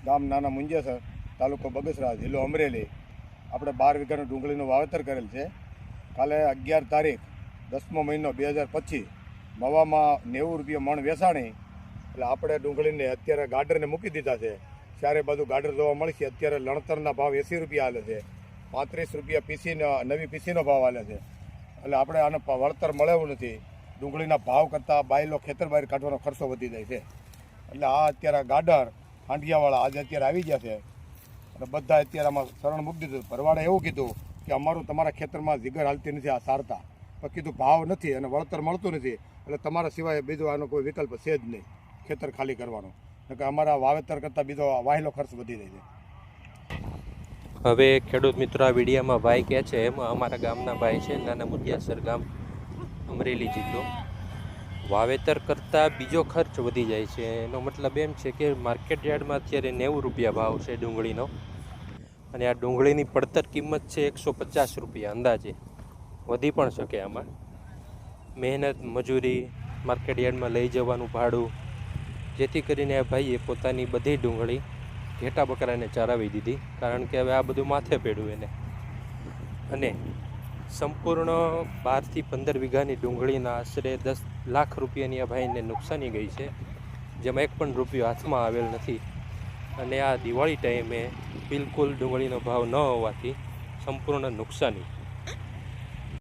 ગામ નાના મુંજેસર, તાલુકો બગસરા, જિલ્લો અમરેલી. આપણે 12 વીઘાનું ડુંગળીનું વાવેતર કરેલ છે. કાલે 11 તારીખ 10મો મહિનો 2025 મવામાં 90 રૂપિયા મણ વેચાણી. એટલે આપણે ડુંગળીને અત્યારે ગાડરને મૂકી દીધા છે. ચારે બાજુ ગાડર જોવા મળશે. અત્યારે લણતરના ભાવ 80 રૂપિયા હાલે છે. 35 રૂપિયા પીસીનો નવી પીસીનો ભાવ હાલે છે. એટલે આપણે આને વળતર મળે એવું નથી. ડુંગળીના ભાવ કરતાં બાયલો ખેતર બહાર કાઢવાનો ખર્ચો વધી જાય છે. એટલે આ અત્યારે ગાડર હાંડિયાવાળા આજે અત્યારે આવી ગયા છે અને બધા અત્યારે આમાં શરણ મૂકી દીધું. ભરવાડે એવું કીધું કે અમારું તમારા ખેતરમાં જીગર હાલતી નથી આ સારતા, પણ કીધું ભાવ નથી અને વળતર મળતું નથી, એટલે તમારા સિવાય બીજો આનો કોઈ વિકલ્પ છે જ નહીં ખેતર ખાલી કરવાનો. કે અમારા વાવેતર કરતાં બીજો વાહેલો ખર્ચ વધી જાય છે. હવે ખેડૂત મિત્રો આ વિડીયામાં ભાઈ કહે છે એમાં અમારા ગામના ભાઈ છે, નાના મુંજિયાસર ગામ, અમરેલી જિલ્લો. વાવેતર કરતાં બીજો ખર્ચ વધી જાય છે. એનો મતલબ એમ છે કે માર્કેટ યાર્ડમાં અત્યારે 90 રૂપિયા ભાવ છે ડુંગળીનો, અને આ ડુંગળીની પડતર કિંમત છે 150 રૂપિયા અંદાજે, વધી પણ શકે આમાં. મહેનત, મજૂરી, માર્કેટ યાર્ડમાં લઈ જવાનું ભાડું, જેથી કરીને આ ભાઈએ પોતાની બધી ડુંગળી ઘેટા બકરાને ચરાવી દીધી, કારણ કે હવે આ બધું માથે પડ્યું એને. અને સંપૂર્ણ 12 થી 15 વીઘાની ડુંગળીના આશરે 10 લાખ રૂપિયાની આ ભાઈને નુકસાની ગઈ છે, જેમાં એક પણ રૂપિયો હાથમાં આવેલ નથી. અને આ દિવાળી ટાઈમે બિલકુલ ડુંગળીનો ભાવ ન હોવાથી સંપૂર્ણ નુકસાની.